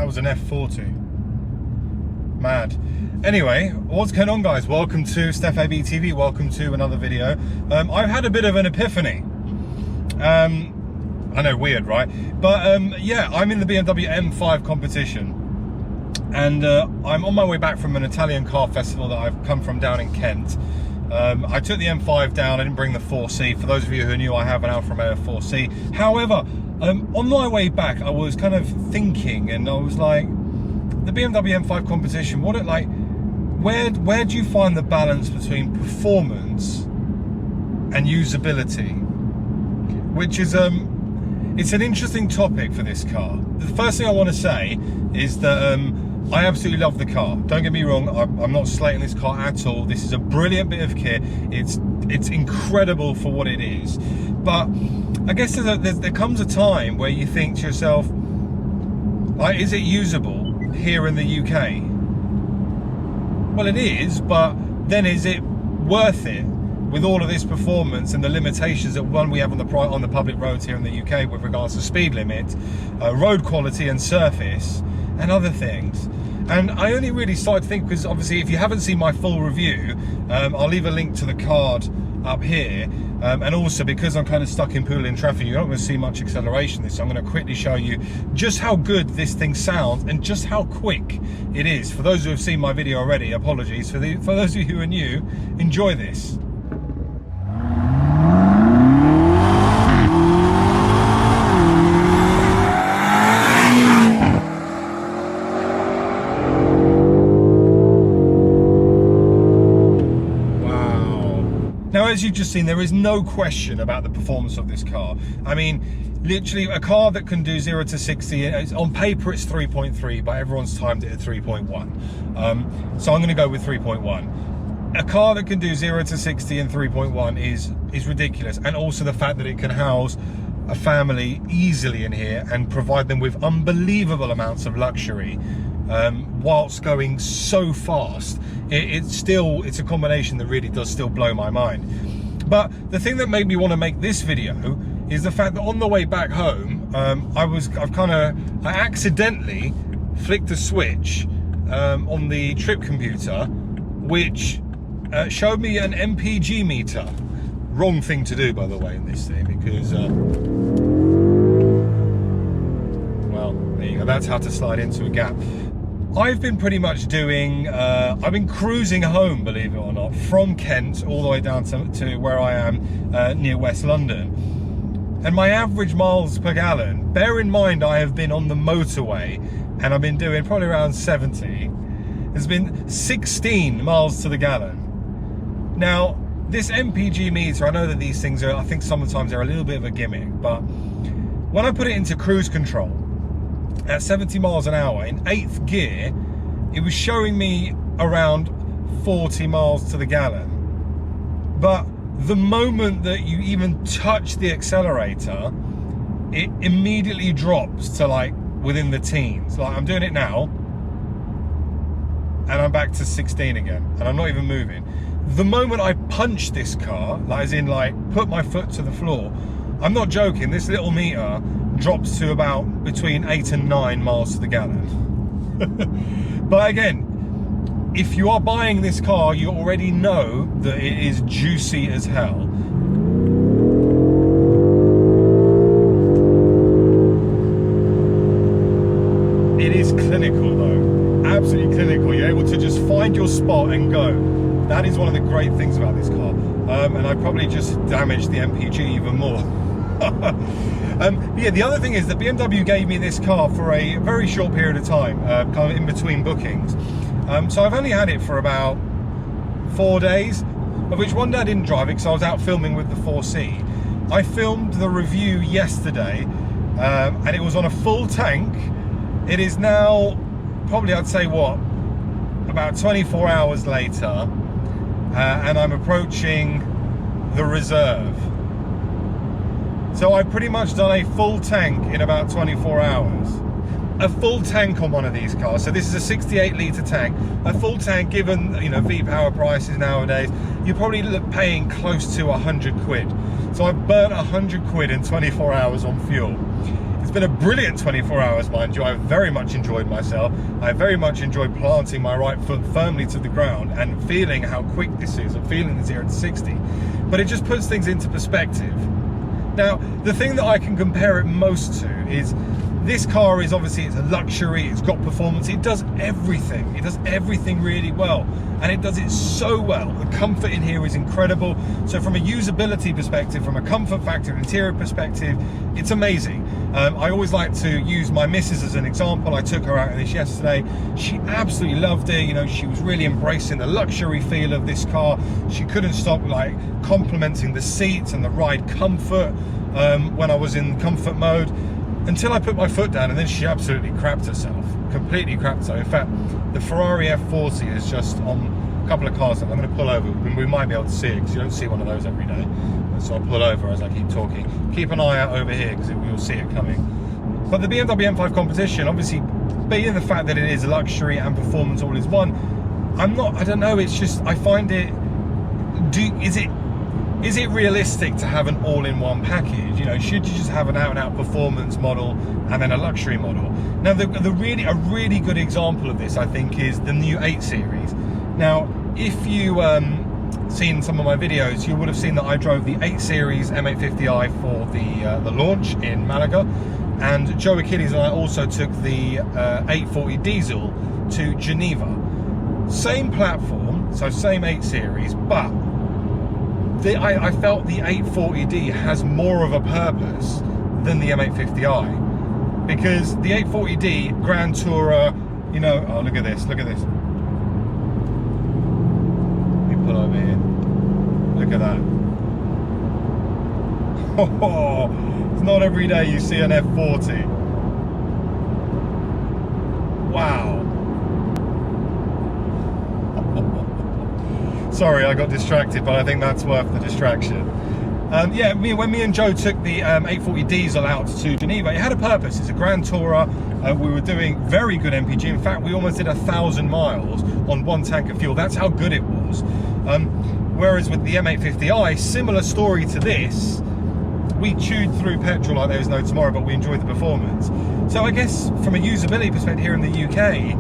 That was an F40. Mad. Anyway, what's going on, guys? Welcome to Stef ABtv. Welcome to another video. I've had a bit of an epiphany. I know, weird, right? But yeah, I'm in the BMW M5 Competition. And I'm on my way back from an Italian car festival that I've come from down in Kent. I took the M5 down, I didn't bring the 4C. For those of you who knew, I have an Alfa Romeo 4C. However, on my way back, I was kind of thinking, and I was like, the BMW M5 Competition, what it like, where do you find the balance between performance and usability? Which is, it's an interesting topic for this car. The first thing I want to say is that I absolutely love the car. Don't get me wrong, I'm not slating this car at all. This is a brilliant bit of kit. It's incredible for what it is. But I guess there comes a time where you think to yourself, like, is it usable here in the UK? Well, it is, but then is it worth it with all of this performance and the limitations that we have on the public roads here in the UK with regards to speed limit, road quality and surface and other things? And I only really started to think, because obviously if you haven't seen my full review, I'll leave a link to the card up here, and also because I'm kind of stuck in Poole in traffic, you're not going to see much acceleration this, so I'm going to quickly show you just how good this thing sounds and just how quick it is. For those who have seen my video already, apologies. For those of you who are new, enjoy this. Now, as you've just seen, there is no question about the performance of this car. I mean, literally a car that can do 0 to 60, on paper it's 3.3, but everyone's timed it at 3.1. So I'm going to go with 3.1. A car that can do 0 to 60 in 3.1 is ridiculous. And also the fact that it can house a family easily in here and provide them with unbelievable amounts of luxury, whilst going so fast. It's a combination that really does still blow my mind. But the thing that made me want to make this video is the fact that on the way back home, I accidentally flicked a switch on the trip computer, which showed me an MPG meter. Wrong thing to do, by the way, in this thing, because well, there you go. That's how to slide into a gap. I've been pretty much doing, I've been cruising home, believe it or not, from Kent all the way down to where I am, near West London. And my average miles per gallon, bear in mind I have been on the motorway and I've been doing probably around 70, has been 16 miles to the gallon. Now, this MPG meter, I know that these things are, I think sometimes they're a little bit of a gimmick, but when I put it into cruise control, at 70 miles an hour in 8th gear, it was showing me around 40 miles to the gallon. But the moment that you even touch the accelerator, it immediately drops to like within the teens. Like, I'm doing it now and I'm back to 16 again, and I'm not even moving. The moment I punch this car, like as in like put my foot to the floor, I'm not joking, this little meter drops to about between 8 and 9 miles to the gallon. But again, if you are buying this car, you already know that it is juicy as hell. It is clinical though, absolutely clinical. You're able to just find your spot and go. That is one of the great things about this car. And I probably just damaged the MPG even more. Yeah, the other thing is that BMW gave me this car for a very short period of time, kind of in between bookings. So I've only had it for about 4 days, of which one day I didn't drive it because I was out filming with the 4C. I filmed the review yesterday, and it was on a full tank. It is now probably, I'd say, what, about 24 hours later, and I'm approaching the reserve. So I've pretty much done a full tank in about 24 hours. A full tank on one of these cars, so this is a 68 litre tank. A full tank, given, you know, V-Power prices nowadays, you're probably paying close to 100 quid. So I've burnt 100 quid in 24 hours on fuel. It's been a brilliant 24 hours, mind you. I've very much enjoyed myself. I very much enjoyed planting my right foot firmly to the ground and feeling how quick this is, and feeling the 0 to 60. But it just puts things into perspective. Now, the thing that I can compare it most to is this car is obviously, it's a luxury, it's got performance, it does everything. It does everything really well, and it does it so well. The comfort in here is incredible. So from a usability perspective, from a comfort factor, interior perspective, it's amazing. I always like to use my missus as an example. I took her out in this yesterday. She absolutely loved it. You know, she was really embracing the luxury feel of this car. She couldn't stop like complimenting the seats and the ride comfort when I was in comfort mode. Until I put my foot down, and then she absolutely crapped herself, completely crapped herself. In fact, the Ferrari F40 is just on a couple of cars that I'm going to pull over. We might be able to see it because you don't see one of those every day. So I'll pull over as I keep talking. Keep an eye out over here because you'll see it coming. But the BMW M5 Competition, obviously, being the fact that it is luxury and performance all is one, I don't know, it's just, I find it, is it realistic to have an all-in-one package? You know, should you just have an out-and-out performance model and then a luxury model? Now, a really good example of this, I think, is the new 8 Series. Now, if you seen some of my videos, you would have seen that I drove the 8 Series M850i for the launch in Malaga, and Joe Achilles and I also took the 840 diesel to Geneva. Same platform, so same 8 Series, but I felt the 840D has more of a purpose than the M850i, because the 840D Grand Tourer, you know, oh, look at this, look at this. Let me pull over here. Look at that. Oh, it's not every day you see an F40. Wow. Sorry, I got distracted, but I think that's worth the distraction. Yeah, when me and Joe took the 840 diesel out to Geneva, it had a purpose. It's a Grand Tourer. We were doing very good MPG. In fact, we almost did 1,000 miles on one tank of fuel. That's how good it was. Whereas with the M850i, similar story to this, we chewed through petrol like there was no tomorrow, but we enjoyed the performance. So I guess from a usability perspective here in the UK,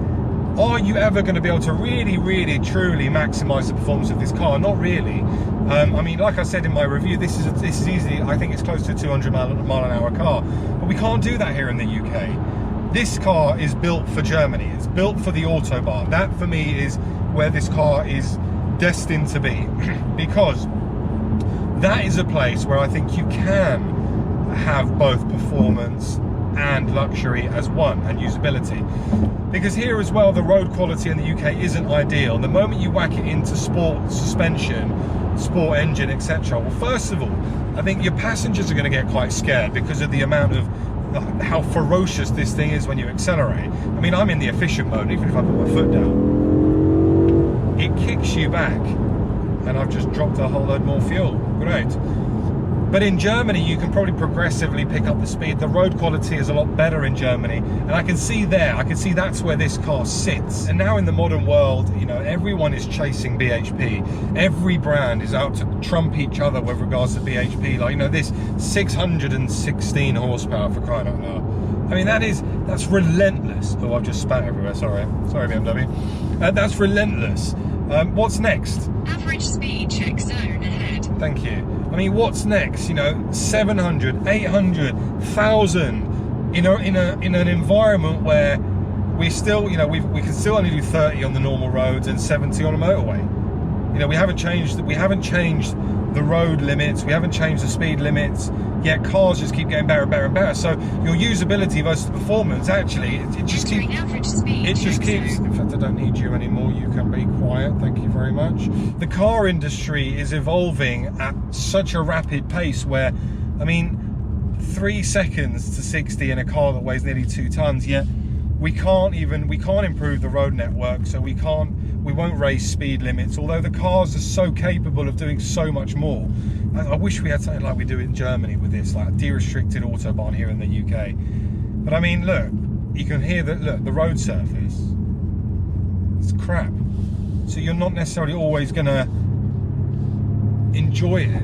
are you ever going to be able to really, truly maximise the performance of this car? Not really. I mean, like I said in my review, this is easily, I think it's close to a 200 mile an hour car, but we can't do that here in the UK. This car is built for Germany. It's built for the autobahn. That for me is where this car is destined to be, because that is a place where I think you can have both performance and luxury as one, and usability. Because here as well, the road quality in the UK isn't ideal. The moment you whack it into sport suspension, sport engine, etc., well, first of all, I think your passengers are going to get quite scared because of the amount of how ferocious this thing is when you accelerate. I mean, I'm in the efficient mode. Even if I put my foot down, it kicks you back, and I've just dropped a whole load more fuel. Great. But in Germany, you can probably progressively pick up the speed. The road quality is a lot better in Germany. And I can see that's where this car sits. And now in the modern world, you know, everyone is chasing BHP. Every brand is out to trump each other with regards to BHP. Like, you know, this 616 horsepower, for crying out loud. I mean, that's relentless. Oh, I've just spat everywhere, sorry. Sorry, BMW. That's relentless. What's next? Average speed check zone ahead. Thank you. I mean, what's next? You know, 700, 800, 1,000 in an environment where we still, you know, we can still only do 30 on the normal roads and 70 on a motorway. You know, we haven't changed the road limits, we haven't changed the speed limits, yet cars just keep getting better and better and better. So your usability versus performance, actually, it just keeps, in fact, I don't need you anymore, you can be quiet, thank you very much. The car industry is evolving at such a rapid pace where, I mean, 3 seconds to 60 in a car that weighs nearly 2 tons, yet we can't improve the road network, so we won't raise speed limits, although the cars are so capable of doing so much more. I wish we had something like we do in Germany with this, like a de-restricted autobahn here in the UK. But I mean, look, you can hear that, look, the road surface, it's crap. So you're not necessarily always gonna enjoy it.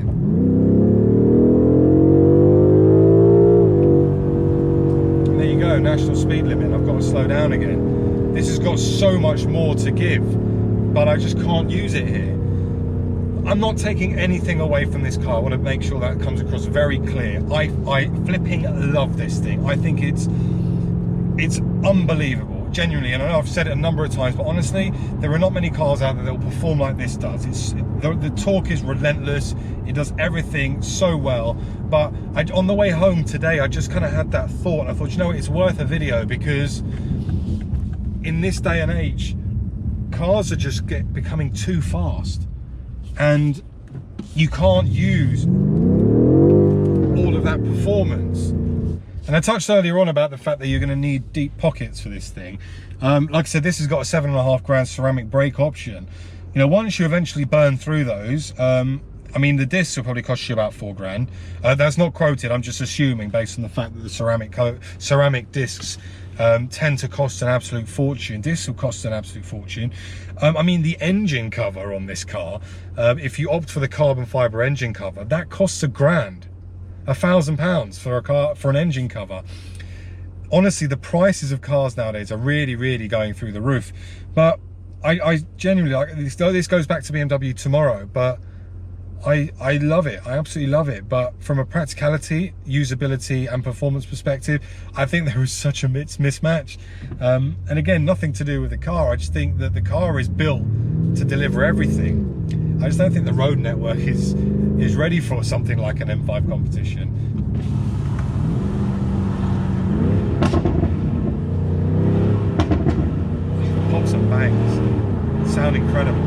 national speed limit and I've got to slow down again. This has got so much more to give, but I just can't use it here. I'm not taking anything away from this car. I want to make sure that comes across very clear. I flipping love this thing. I think it's unbelievable, genuinely. And I know I've said it a number of times, but honestly, there are not many cars out there that will perform like this does. The torque is relentless. It does everything so well. But on the way home today, I just kind of had that thought. I thought, you know what, it's worth a video, because in this day and age, cars are just becoming too fast. And you can't use all of that performance. And I touched earlier on about the fact that you're going to need deep pockets for this thing. Like I said, this has got a 7.5 grand ceramic brake option. You know, once you eventually burn through those, I mean, the discs will probably cost you about 4 grand. That's not quoted. I'm just assuming based on the fact that the ceramic discs tend to cost an absolute fortune. This will cost an absolute fortune. I mean, the engine cover on this car, if you opt for the carbon fiber engine cover, that costs £1 grand, £1,000 for a car, for an engine cover. Honestly, the prices of cars nowadays are really, really going through the roof. But I genuinely like this. This goes back to BMW tomorrow, but I love it. I absolutely love it. But from a practicality, usability and performance perspective, I think there is such a mismatch. And again, nothing to do with the car. I just think that the car is built to deliver everything. I just don't think the road network is ready for something like an M5 competition. Pops and bangs. Sound incredible.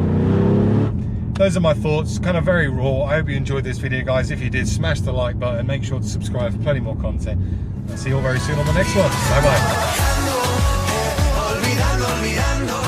Those are my thoughts, kind of very raw. I hope you enjoyed this video, guys. If you did, smash the like button, make sure to subscribe for plenty more content. I'll see you all very soon on the next one. Bye bye.